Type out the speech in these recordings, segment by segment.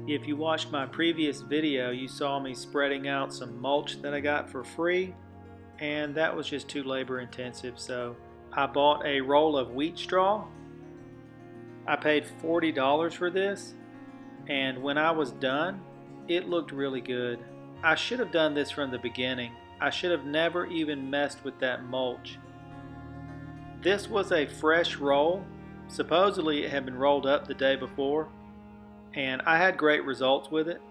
If you watched my previous video, you saw me spreading out some mulch that I got for free, and that was just too labor intensive, so I bought a roll of wheat straw. I paid $40 for this, and when I was done, it looked really good. I should have done this from the beginning. I should have never even messed with that mulch. This was a fresh roll. Supposedly it had been rolled up the day before, and I had great results with it.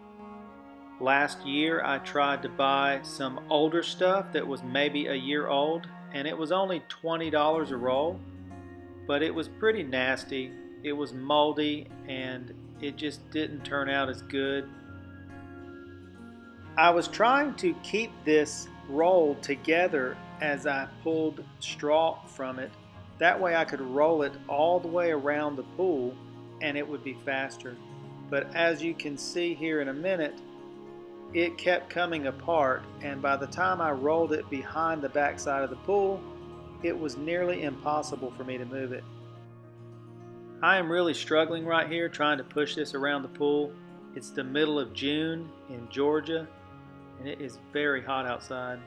Last year I tried to buy some older stuff that was maybe a year old, and it was only $20 a roll, but it was pretty nasty. It was moldy and it just didn't turn out as good. I was trying to keep this roll together as I pulled straw from it. That way I could roll it all the way around the pool and it would be faster. But as you can see here in a minute, it kept coming apart, and by the time I rolled it behind the backside of the pool, it was nearly impossible for me to move it. I am really struggling right here trying to push this around the pool. It's the middle of June in Georgia, and it is very hot outside.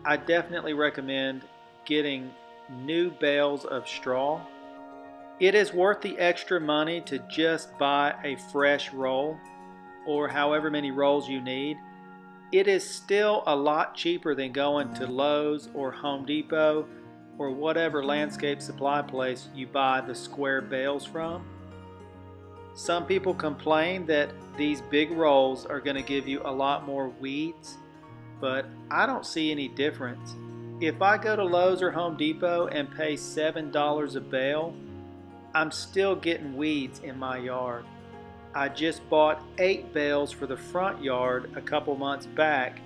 I definitely recommend getting new bales of straw. It is worth the extra money to just buy a fresh roll, or however many rolls you need. It is still a lot cheaper than going to Lowe's or Home Depot or whatever landscape supply place you buy the square bales from. Some people complain that these big rolls are going to give you a lot more weeds, but I don't see any difference. If I go to Lowe's or Home Depot and pay $7 a bale, I'm still getting weeds in my yard. I just bought 8 bales for the front yard a couple months back,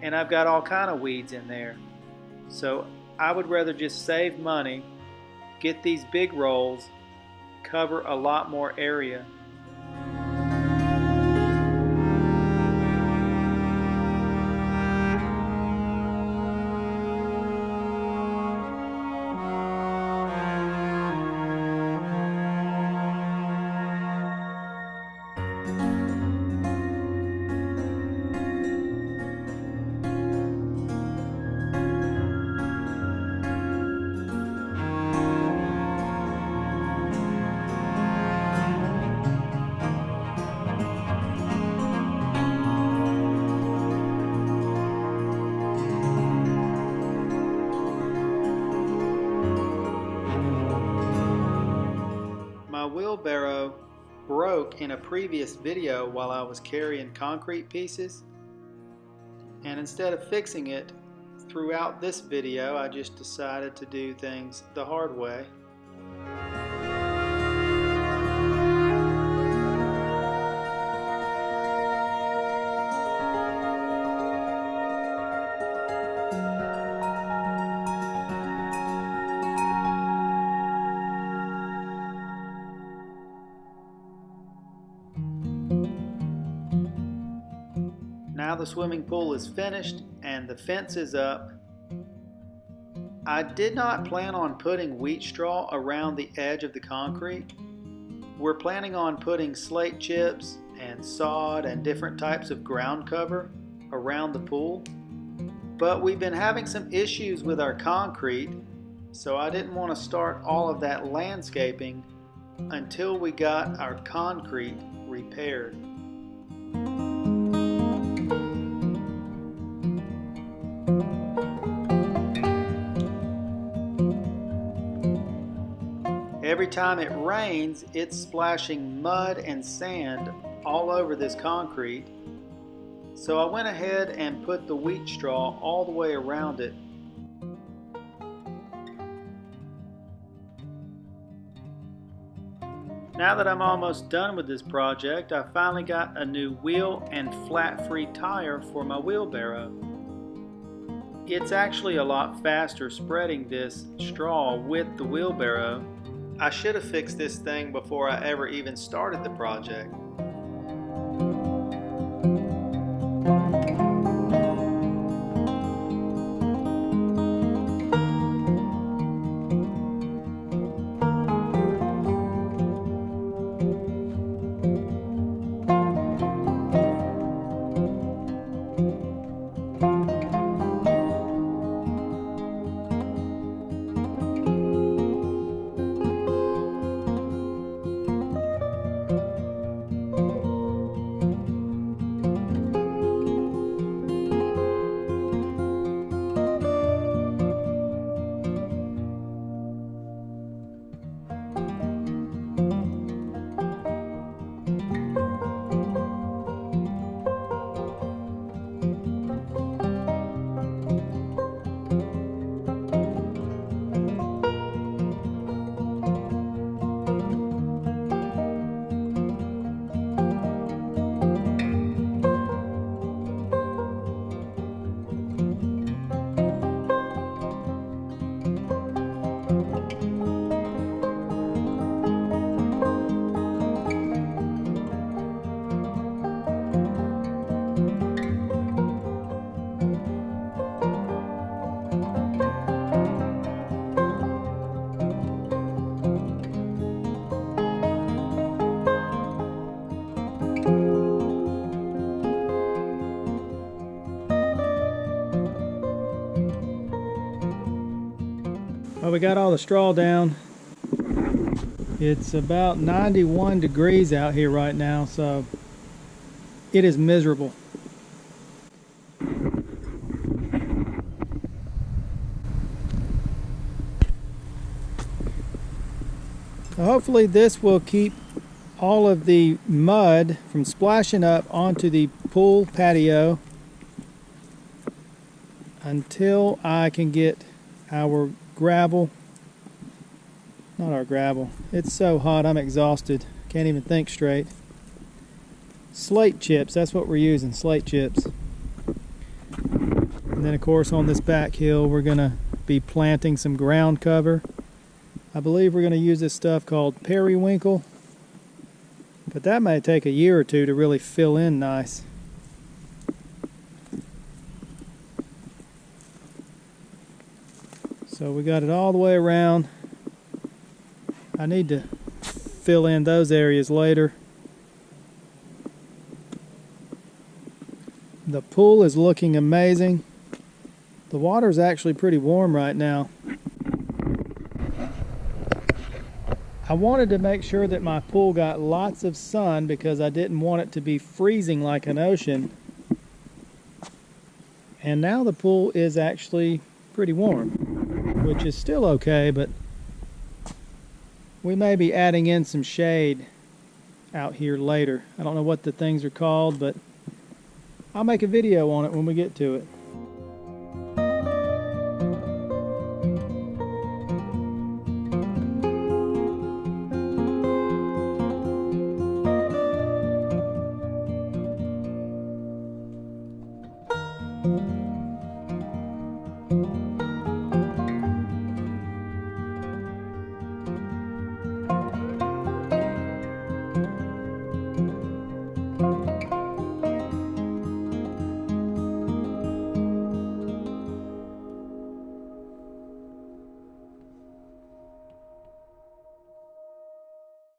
and I've got all kind of weeds in there. So I would rather just save money, get these big rolls, cover a lot more area. My wheelbarrow broke in a previous video while I was carrying concrete pieces, and instead of fixing it throughout this video, I just decided to do things the hard way. Now the swimming pool is finished and the fence is up. I did not plan on putting wheat straw around the edge of the concrete. We're planning on putting slate chips and sod and different types of ground cover around the pool. But we've been having some issues with our concrete, so I didn't want to start all of that landscaping until we got our concrete repaired. Every time it rains, it's splashing mud and sand all over this concrete. So I went ahead and put the wheat straw all the way around it. Now that I'm almost done with this project, I finally got a new wheel and flat-free tire for my wheelbarrow. It's actually a lot faster spreading this straw with the wheelbarrow. I should have fixed this thing before I ever even started the project. Well, we got all the straw down. It's about 91 degrees out here right now, so it is miserable. So hopefully this will keep all of the mud from splashing up onto the pool patio until I can get our gravel. Not our gravel. It's so hot, I'm exhausted. Can't even think straight. Slate chips, that's what we're using, slate chips. And then of course on this back hill we're going to be planting some ground cover. I believe we're going to use this stuff called periwinkle. But that may take a year or two to really fill in nice. So we got it all the way around. I need to fill in those areas later. The pool is looking amazing. The water is actually pretty warm right now. I wanted to make sure that my pool got lots of sun because I didn't want it to be freezing like an ocean. And now the pool is actually pretty warm, which is still okay, but we may be adding in some shade out here later. I don't know what the things are called, but I'll make a video on it when we get to it.